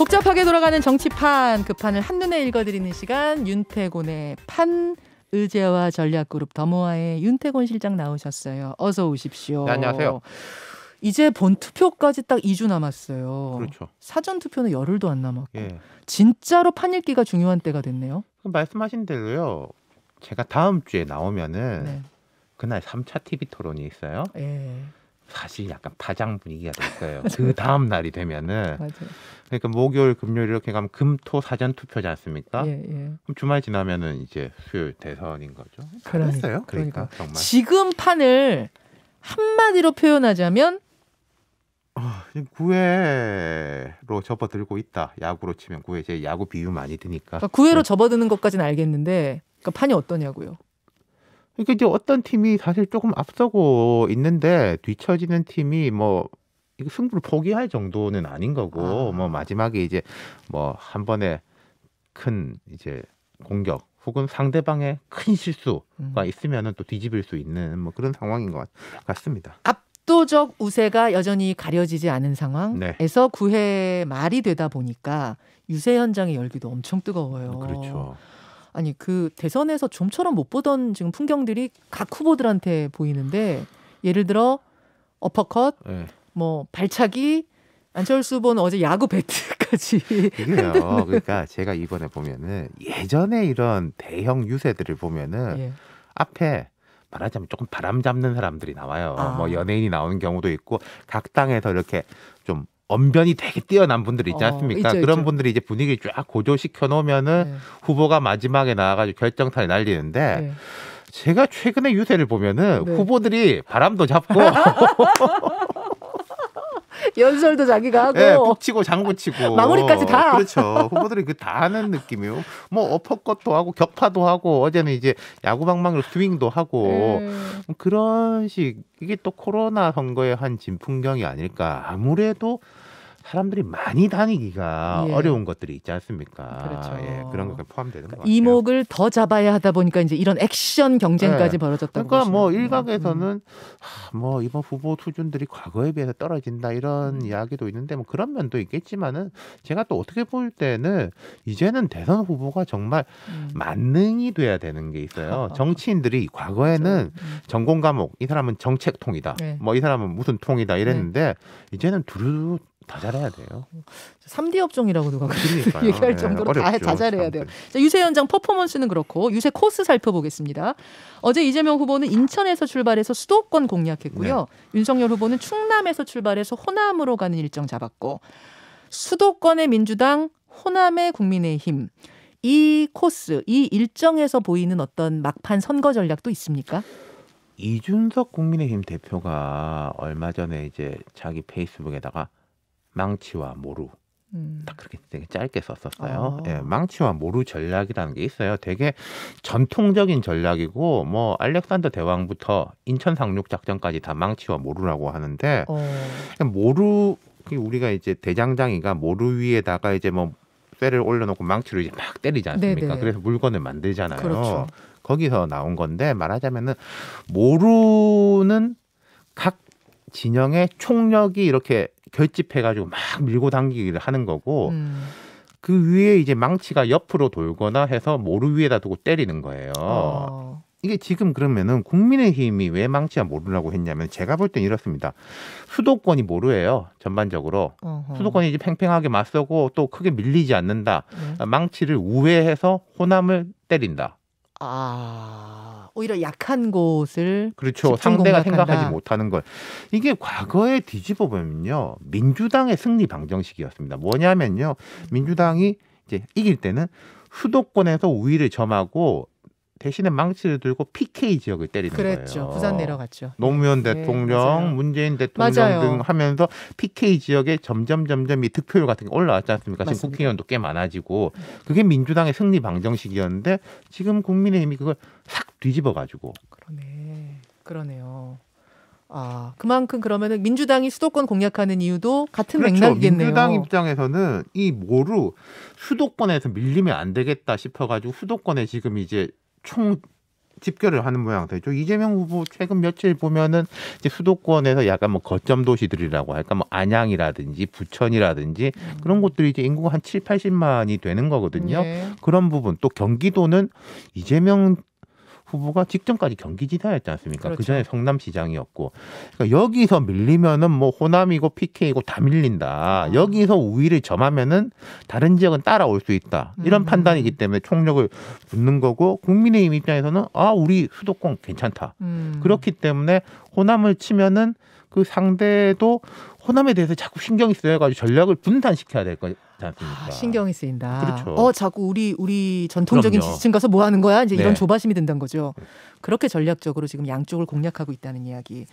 복잡하게 돌아가는 정치판, 그 판을 한눈에 읽어드리는 시간, 윤태곤의 판. 의제와 전략그룹 더모아의 윤태곤 실장 나오셨어요. 어서 오십시오. 네, 안녕하세요. 이제 본투표까지 딱 2주 남았어요. 그렇죠. 사전투표는 열흘도 안 남았고. 예. 진짜로 판 읽기가 중요한 때가 됐네요. 말씀하신 대로요. 제가 다음 주에 나오면은 네. 그날 3차 TV 토론이 있어요. 예. 사실 약간 파장 분위기가 될 거예요. 그 다음 날이 되면은. 맞아요. 그러니까 목요일, 금요일 이렇게 가면 금토 사전 투표지 않습니까? 예. 그럼 주말 지나면은 이제 수요일 대선인 거죠. 그러니까. 그러니까 정말. 지금 판을 한마디로 표현하자면 구회로 접어들고 있다. 야구로 치면 구회. 제 야구 비유 많이 드니까. 그러니까 구회로 네. 접어드는 것까지는 알겠는데 그러니까 판이 어떠냐고요. 그러니까 이제 어떤 팀이 사실 조금 앞서고 있는데 뒤처지는 팀이 뭐 이거 승부를 포기할 정도는 아닌 거고 뭐 마지막에 이제 뭐 한 번에 큰 이제 공격 혹은 상대방의 큰 실수가 있으면은 또 뒤집을 수 있는 뭐 그런 상황인 것 같습니다. 압도적 우세가 여전히 가려지지 않은 상황에서 네. 9회 말이 되다 보니까 유세 현장의 열기도 엄청 뜨거워요. 그렇죠. 아니 그 대선에서 좀처럼 못 보던 지금 풍경들이 각 후보들한테 보이는데 예를 들어 어퍼컷, 네. 뭐 발차기, 안철수 후보는 어제 야구 배트까지. 이게요. 그러니까 제가 이번에 보면은 예전에 이런 대형 유세들을 보면은 예. 앞에 말하자면 조금 바람 잡는 사람들이 나와요. 아. 뭐 연예인이 나오는 경우도 있고 각 당에서 이렇게 좀 언변이 되게 뛰어난 분들이 있지 않습니까? 있죠, 그런 있죠. 분들이 이제 분위기를 쫙 고조시켜 놓으면은 네. 후보가 마지막에 나와가지고 결정타를 날리는데 네. 제가 최근에 유세를 보면은 네. 후보들이 바람도 잡고 연설도 자기가 하고 예, 북치고 장구치고 마무리까지 다. 그렇죠. 후보들이 그 다 하는 느낌이요. 뭐 어퍼컷도 하고 격파도 하고 어제는 이제 야구방망이로 스윙도 하고 그런 식 이게 또 코로나 선거의 한 진풍경이 아닐까. 아무래도 사람들이 많이 다니기가 예. 어려운 것들이 있지 않습니까? 그렇죠. 예, 그런 것가 포함되는 것 같아요. 이목을 더 잡아야 하다 보니까 이제 이런 액션 경쟁까지 네. 벌어졌다고 그러니까 뭐 보시면 일각에서는 뭐 이번 후보 수준들이 과거에 비해서 떨어진다 이런 이야기도 있는데 뭐 그런 면도 있겠지만은 제가 또 어떻게 볼 때는 이제는 대선 후보가 정말 만능이 돼야 되는 게 있어요. 정치인들이 과거에는 전공 과목 이 사람은 정책통이다. 네. 뭐 이 사람은 무슨 통이다 이랬는데 이제는 두루 다 잘해야 돼요. 3D 업종이라고 누가 그러니까요. 얘기할 네, 정도로 어렵죠, 다 잘해야 돼요. 사람들이. 자, 유세 현장 퍼포먼스는 그렇고 유세 코스 살펴보겠습니다. 어제 이재명 후보는 인천에서 출발해서 수도권 공략했고요. 윤석열 후보는 충남에서 출발해서 호남으로 가는 일정 잡았고 수도권의 민주당, 호남의 국민의힘 이 코스, 이 일정에서 보이는 어떤 막판 선거 전략도 있습니까? 이준석 국민의힘 대표가 얼마 전에 이제 자기 페이스북에다가 망치와 모루 딱 그렇게 되게 짧게 썼었어요. 예, 망치와 모루 전략이라는 게 있어요. 되게 전통적인 전략이고 뭐 알렉산더 대왕부터 인천 상륙 작전까지 다 망치와 모루라고 하는데 모루 우리가 이제 대장장이가 모루 위에다가 이제 뭐 쇠를 올려놓고 망치로 이제 막 때리지 않습니까? 네네. 그래서 물건을 만들잖아요. 그렇죠. 거기서 나온 건데 말하자면은 모루는 각 진영의 총력이 이렇게 결집해가지고 막 밀고 당기기를 하는 거고 그 위에 이제 망치가 옆으로 돌거나 해서 모루 위에다 두고 때리는 거예요. 이게 지금 그러면은 국민의힘이 왜 망치와 모루라고 했냐면 제가 볼 땐 이렇습니다. 수도권이 모루예요. 전반적으로. 수도권이 이제 팽팽하게 맞서고 또 크게 밀리지 않는다. 망치를 우회해서 호남을 때린다. 오히려 약한 곳을 그렇죠. 집중 상대가 공략한다. 생각하지 못하는 걸. 이게 과거에 뒤집어 보면요. 민주당의 승리 방정식이었습니다. 뭐냐면요. 민주당이 이제 이길 때는 수도권에서 우위를 점하고 대신에 망치를 들고 PK 지역을 때리는 그랬죠. 거예요. 부산 내려갔죠. 노무현 네, 대통령, 맞아요. 문재인 대통령 맞아요. 등 하면서 PK 지역에 점점 이 득표율 같은 게 올라왔지 않습니까? 지금 맞습니다. 국회의원도 꽤 많아지고 그게 민주당의 승리 방정식이었는데 지금 국민의힘이 그걸 싹 뒤집어가지고 그러네요. 그만큼 그러면은 민주당이 수도권 공략하는 이유도 같은 그렇죠. 맥락이겠네요. 민주당 입장에서는 이 모루 수도권에서 밀리면 안 되겠다 싶어가지고 수도권에 지금 이제 집결을 하는 모양 되죠. 이재명 후보 최근 며칠 보면은 이제 수도권에서 약간 뭐 거점 도시들이라고 할까 뭐 안양이라든지 부천이라든지 그런 곳들이 이제 인구가 한 7, 80만이 되는 거거든요. 네. 그런 부분 또 경기도는 이재명 후보가 직전까지 경기지사였지 않습니까? 그렇죠. 그전에 성남시장이었고 그러니까 여기서 밀리면은 뭐 호남이고 PK이고 다 밀린다. 여기서 우위를 점하면은 다른 지역은 따라올 수 있다. 이런 판단이기 때문에 총력을 붓는 거고 국민의힘 입장에서는 우리 수도권 괜찮다. 그렇기 때문에 호남을 치면은 그 상대도 호남에 대해서 자꾸 신경이 쓰여가지고 전략을 분산시켜야 될 거지 않습니까? 신경이 쓰인다. 그렇죠. 자꾸 우리 전통적인 그럼요. 지지층 가서 뭐 하는 거야? 이제 이런 네. 조바심이 든다는 거죠. 그렇게 전략적으로 지금 양쪽을 공략하고 있다는 이야기.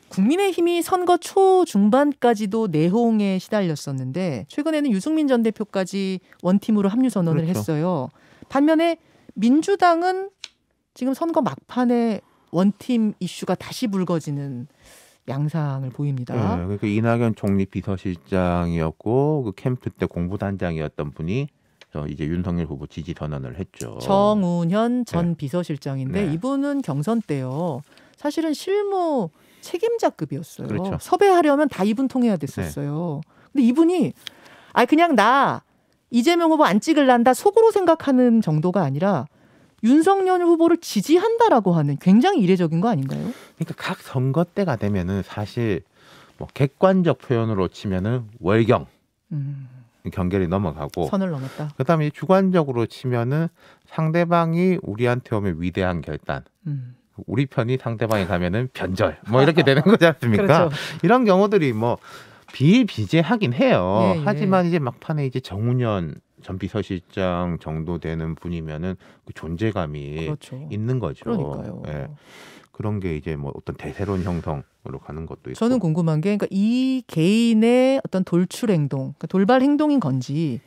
국민의힘이 선거 초중반까지도 내홍에 시달렸었는데 최근에는 유승민 전 대표까지 원팀으로 합류 선언을 그렇죠. 했어요. 반면에 민주당은 지금 선거 막판에 원팀 이슈가 다시 불거지는 양상을 보입니다. 네, 그러니까 이낙연 총리 비서실장이었고 그 캠프 때 공보단장이었던 분이 이제 윤석열 후보 지지 선언을 했죠. 정운현 전 비서실장인데 네. 이분은 경선 때요. 사실은 실무 책임자급이었어요. 그렇죠. 섭외하려면 다 이분 통해야 됐었어요. 근데 이분이 그냥 나 이재명 후보 안 찍을란다 속으로 생각하는 정도가 아니라 윤석열 후보를 지지한다라고 하는 굉장히 이례적인 거 아닌가요? 그러니까 각 선거 때가 되면은 사실 뭐 객관적 표현으로 치면은 월경 경계를 넘어가고 선을 넘었다. 그다음에 주관적으로 치면은 상대방이 우리한테 오면 위대한 결단. 우리 편이 상대방이 가면은 변절. 뭐 이렇게 되는 거지 않습니까? 그렇죠. 이런 경우들이 뭐 비일비재하긴 해요. 예, 예. 하지만 이제 막판에 이제 정운현 전 비서실장 정도 되는 분이면은 그 존재감이 그렇죠. 있는 거죠. 그러니까요. 예. 그런 게 이제 뭐 어떤 대세론 형성으로 가는 것도 있고. 저는 궁금한 게 그러니까 이 개인의 어떤 돌출 행동, 그러니까 돌발 행동인 건지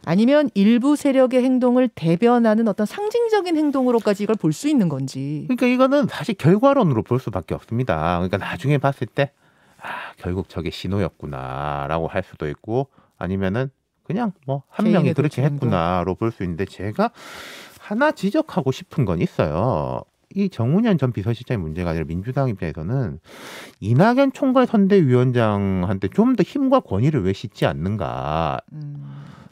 아니면 일부 세력의 행동을 대변하는 어떤 상징적인 행동으로까지 이걸 볼 수 있는 건지. 그러니까 이거는 사실 결과론으로 볼 수밖에 없습니다. 그러니까 나중에 봤을 때 결국 저게 신호였구나라고 할 수도 있고 아니면은 그냥 뭐 한 명이 개인의 그렇게 돌출 행동. 했구나로 볼 수 있는데 제가 하나 지적하고 싶은 건 있어요. 이 정운현 전 비서실장의 문제가 아니라 민주당 입장에서는 이낙연 총괄 선대위원장한테 좀 더 힘과 권위를 왜 싣지 않는가.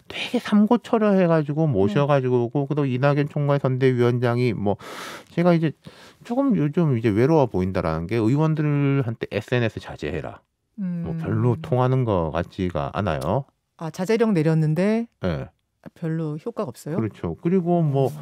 되게 삼고초려해가지고 모셔가지고 오고 그다음 이낙연 총괄 선대위원장이 뭐 제가 이제 조금 요즘 이제 외로워 보인다라는 게 의원들한테 SNS 자제해라. 뭐 별로 통하는 것 같지가 않아요. 자제령 내렸는데 네. 별로 효과가 없어요? 그렇죠. 그리고 뭐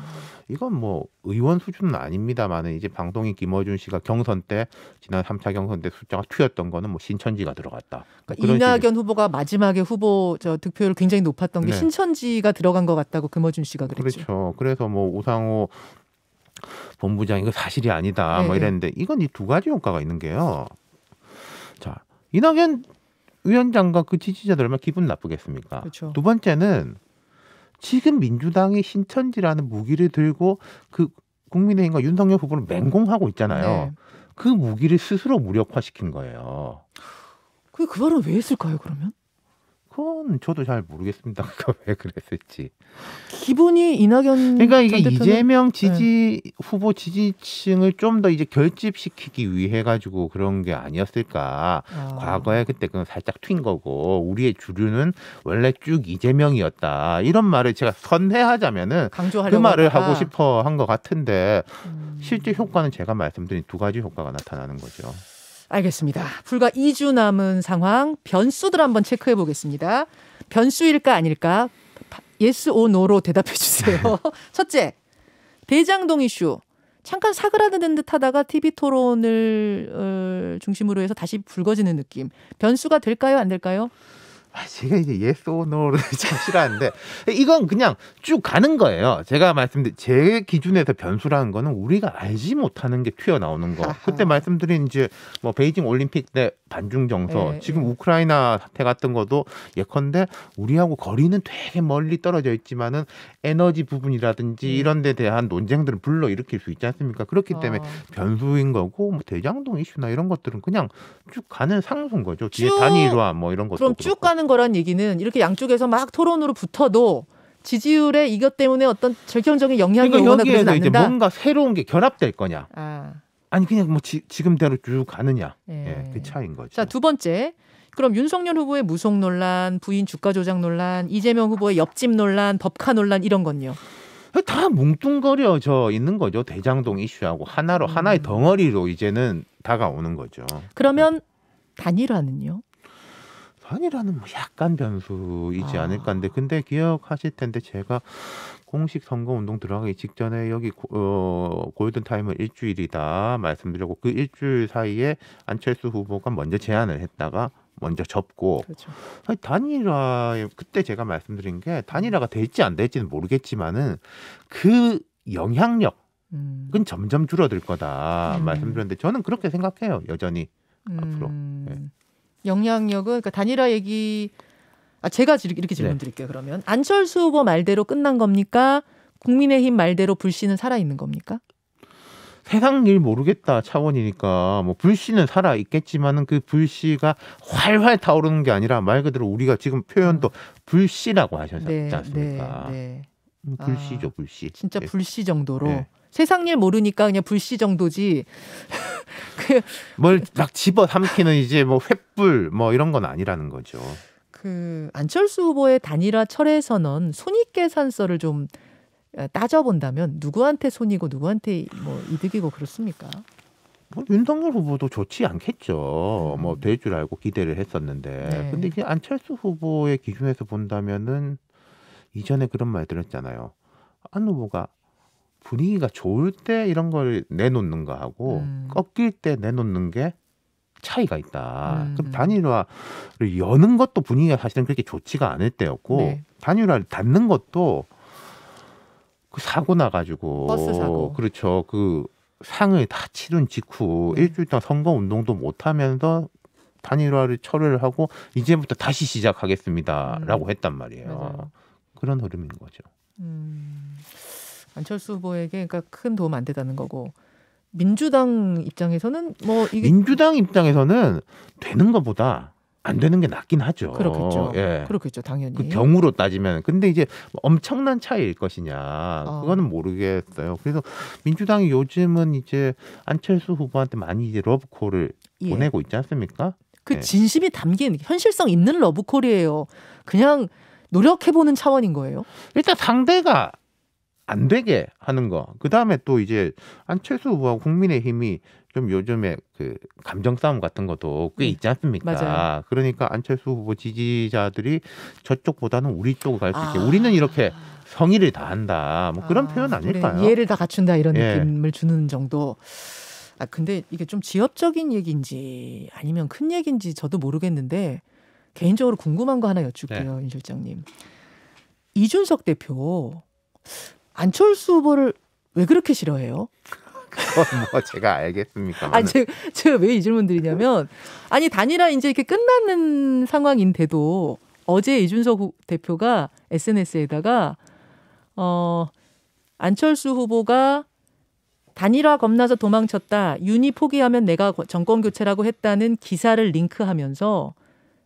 이건 뭐 의원 수준은 아닙니다만은 이제 방통위 김어준 씨가 경선 때 지난 3차 경선 때 숫자가 튀었던 거는 뭐 신천지가 들어갔다. 그러니까 이낙연 후보가 마지막에 후보 득표율 굉장히 높았던 게 네. 신천지가 들어간 것 같다고 금어준 씨가 그랬죠. 그렇죠. 그래서 뭐 우상호 본부장 이거 사실이 아니다. 네. 뭐 이랬는데 이건 이 두 가지 효과가 있는 게요. 자, 이낙연 위원장과 그 지지자들 얼마나 기분 나쁘겠습니까? 그렇죠. 두 번째는 지금 민주당이 신천지라는 무기를 들고 그 국민의힘과 윤석열 후보를 맹공하고 있잖아요. 네. 그 무기를 스스로 무력화시킨 거예요. 그 말은 왜 했을까요, 그러면? 그건 저도 잘 모르겠습니다. 그거 왜 그랬을지. 기분이 이낙연 그러니까 이게 전 대표는 이재명 후보 지지층을 좀 더 이제 결집시키기 위해 가지고 그런 게 아니었을까. 과거에 그때 그건 살짝 튄 거고 우리의 주류는 원래 쭉 이재명이었다. 이런 말을 제가 선회하자면은 강조하려고 그 말을 하다가. 하고 싶어 한 것 같은데 실제 효과는 제가 말씀드린 두 가지 효과가 나타나는 거죠. 알겠습니다. 불과 2주 남은 상황 변수들 한번 체크해 보겠습니다. 변수일까 아닐까? yes or no로 대답해 주세요. 첫째, 대장동 이슈. 잠깐 사그라드는 듯 하다가 TV 토론을 중심으로 해서 다시 불거지는 느낌. 변수가 될까요? 안 될까요? 제가 이제 yes or no를 참 싫어하는데 이건 그냥 쭉 가는 거예요. 제가 말씀드린 제 기준에서 변수라는 거는 우리가 알지 못하는 게 튀어나오는 거. 그때 말씀드린 이제 뭐 베이징 올림픽 때 반중 정서, 지금 우크라이나 사태 같은 것도 예컨대 우리하고 거리는 되게 멀리 떨어져 있지만은 에너지 부분이라든지 이런 데 대한 논쟁들을 불러일으킬 수 있지 않습니까? 그렇기 때문에 변수인 거고 뭐 대장동 이슈나 이런 것들은 그냥 쭉 가는 상수인 거죠. 뒤에 단일화 뭐 이런 것도 그럼 쭉 가는 거란 얘기는 이렇게 양쪽에서 막 토론으로 붙어도 지지율에 이것 때문에 어떤 결정적인 영향이 오거나 그러진 여기에서 이제 않는다. 뭔가 새로운 게 결합될 거냐. 아. 아니 그냥 뭐 지금대로 쭉 가느냐. 예. 그 차이인 거죠. 자, 두 번째. 그럼 윤석열 후보의 무속 논란, 부인 주가 조작 논란, 이재명 후보의 옆집 논란, 법카 논란 이런 건요. 다 뭉뚱거려져 있는 거죠. 대장동 이슈하고 하나의 덩어리로 이제는 다가오는 거죠. 그러면 단일화는요? 단일화는 뭐 약간 변수이지 않을까 한데 근데 기억하실 텐데 제가 공식 선거운동 들어가기 직전에 여기 골든타임은 일주일이다 말씀드렸고 그 일주일 사이에 안철수 후보가 먼저 제안을 했다가 먼저 접고 그렇죠. 단일화 그때 제가 말씀드린 게 단일화가 될지 안 될지는 모르겠지만은 그 영향력은 점점 줄어들 거다 말씀드렸는데 저는 그렇게 생각해요. 여전히 앞으로. 영향력은 그러니까 단일화 얘기 제가 이렇게 질문 드릴게요. 그러면 안철수 후보 말대로 끝난 겁니까? 국민의힘 말대로 불씨는 살아있는 겁니까? 세상 일 모르겠다 차원이니까 뭐 불씨는 살아 있겠지만은 그 불씨가 활활 타오르는 게 아니라 말 그대로 우리가 지금 표현도 불씨라고 하셨지 않습니까? 네. 불씨죠, 불씨. 진짜 불씨 정도로. 세상 일 모르니까 그냥 불씨 정도지. 뭘 막 집어 삼키는 이제 뭐 횃불 뭐 이런 건 아니라는 거죠. 그 안철수 후보의 단일화 철회선언 손익계산서를 좀 따져본다면 누구한테 손이고 누구한테 뭐 이득이고 그렇습니까? 뭐 윤석열 후보도 좋지 않겠죠. 뭐 될 줄 알고 기대를 했었는데. 근데 이게 안철수 후보의 기준에서 본다면은 이전에 그런 말 들었잖아요. 안 후보가 분위기가 좋을 때 이런 걸 내놓는 거하고 꺾일 때 내놓는 게 차이가 있다. 그럼 단일화를 여는 것도 분위기가 사실은 그렇게 좋지가 않을 때였고 단일화를 닫는 것도 그 사고 나가지고 버스 사고 그렇죠. 그 상을 다 치른 직후 일주일 동안 선거 운동도 못 하면서 단일화를 철회를 하고 이제부터 다시 시작하겠습니다라고 했단 말이에요. 맞아요. 그런 흐름인 거죠. 안철수 후보에게 그러니까 큰 도움 안 되다는 거고 민주당 입장에서는 뭐 이게 민주당 입장에서는 되는 것보다 안 되는 게 낫긴 하죠. 그렇겠죠. 그렇겠죠, 당연히. 그 경우로 따지면 근데 이제 엄청난 차이일 것이냐 그거는 모르겠어요. 그래서 민주당이 요즘은 이제 안철수 후보한테 많이 이제 러브콜을 보내고 있지 않습니까? 그 진심이 담긴 현실성 있는 러브콜이에요. 그냥 노력해보는 차원인 거예요. 일단 상대가 안 되게 하는 거. 그 다음에 또 이제 안철수 후보하고 국민의힘이 좀 요즘에 그 감정 싸움 같은 것도 꽤 있지 않습니까? 맞아요. 그러니까 안철수 후보 지지자들이 저쪽보다는 우리 쪽을 갈 수 있게 우리는 이렇게 성의를 다한다. 뭐 그런 표현 아닐까요? 이해를 다 갖춘다 이런 느낌을 주는 정도. 근데 이게 좀 지엽적인 얘기인지 아니면 큰 얘기인지 저도 모르겠는데 개인적으로 궁금한 거 하나 여쭐게요, 임 실장님. 이준석 대표 안철수 후보를 왜 그렇게 싫어해요? 그건 뭐 제가 알겠습니까? 제가 왜 이 질문 드리냐면 단일화 이제 이렇게 끝나는 상황인데도 어제 이준석 대표가 SNS에다가 안철수 후보가 단일화 겁나서 도망쳤다. 윤희 포기하면 내가 정권 교체라고 했다는 기사를 링크하면서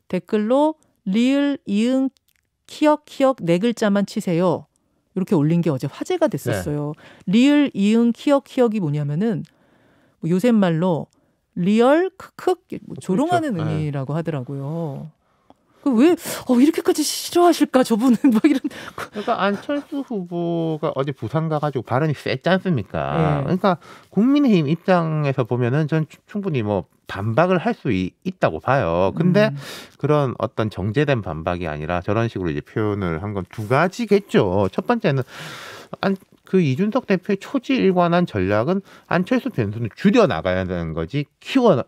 댓글로 리을 이응 키역 네 글자만 치세요. 이렇게 올린 게 어제 화제가 됐었어요. 리을 이응 키역이 뭐냐면은 요새 말로 리얼 크크 조롱하는 의미라고 하더라고요. 왜 이렇게까지 싫어하실까 저분은 뭐 이런. 그러니까 안철수 후보가 어제 부산 가가지고 발언이 셌지 않습니까? 그러니까 국민의힘 입장에서 보면은 전 충분히 뭐 반박을 할 수 있다고 봐요. 근데 그런 어떤 정제된 반박이 아니라 저런 식으로 이제 표현을 한 건 두 가지겠죠. 첫 번째는 그 이준석 대표의 초지일관한 전략은 안철수 변수는 줄여 나가야 되는 거지 키워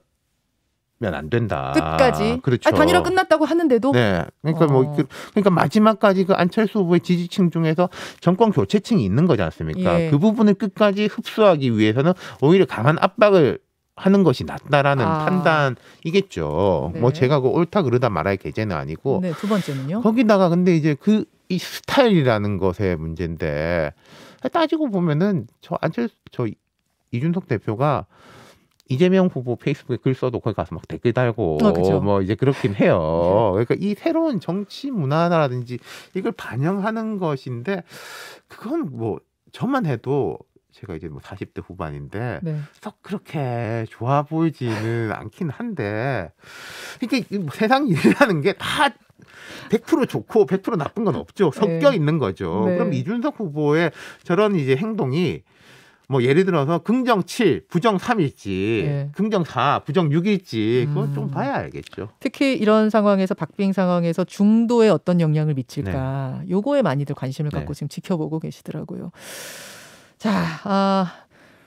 면 안 된다. 끝까지. 그렇죠. 단일화 끝났다고 하는데도. 네. 그러니까 그러니까 마지막까지 그 안철수 후보의 지지층 중에서 정권 교체층이 있는 거지 않습니까? 그 부분을 끝까지 흡수하기 위해서는 오히려 강한 압박을 하는 것이 낫다라는 판단이겠죠. 뭐 제가 그 옳다 그르다 말할 계제는 아니고. 네, 두 번째는요. 거기다가 근데 이제 이 스타일이라는 것의 문제인데 따지고 보면은 저 이준석 대표가 이재명 후보 페이스북에 글 써도 거기 가서 막 댓글 달고 그렇죠. 뭐 이제 그렇긴 해요. 그러니까 이 새로운 정치 문화라든지 이걸 반영하는 것인데 그건 뭐 저만 해도 제가 이제 뭐 40대 후반인데 네. 썩 그렇게 좋아 보이지는 않긴 한데 그러니까 뭐 세상 일이라는 게 다 100% 좋고 100% 나쁜 건 없죠. 섞여 있는 거죠. 네. 그럼 이준석 후보의 저런 이제 행동이 뭐 예를 들어서 긍정 7, 부정 3일지, 네. 긍정 4, 부정 6일지 그건 좀 봐야 알겠죠. 특히 이런 상황에서 박빙 상황에서 중도에 어떤 영향을 미칠까 요거에 많이들 관심을 갖고 지금 지켜보고 계시더라고요. 자,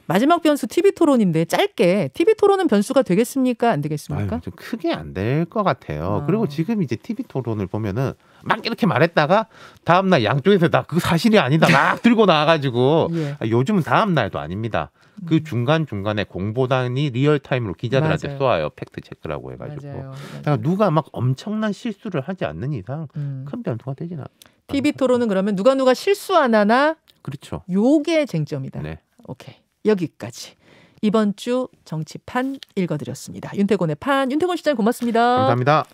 마지막 변수 TV 토론인데 짧게 TV 토론은 변수가 되겠습니까? 안 되겠습니까? 아유, 좀 크게 안 될 것 같아요. 그리고 지금 이제 TV 토론을 보면은 막 이렇게 말했다가 다음날 양쪽에서 나 그 사실이 아니다 막 들고 나와가지고 요즘은 다음날도 아닙니다. 그 중간중간에 공보단이 리얼타임으로 기자들한테 쏘아요. 팩트 체크라고 해가지고. 그러니까 누가 막 엄청난 실수를 하지 않는 이상 큰 변수가 되지는 않아요. TV 토론은 그러면 누가 실수 안 하나? 그렇죠. 요게 쟁점이다. 네. 오케이. 여기까지. 이번 주 정치판 읽어드렸습니다. 윤태곤의 판. 윤태곤 시장 고맙습니다. 감사합니다.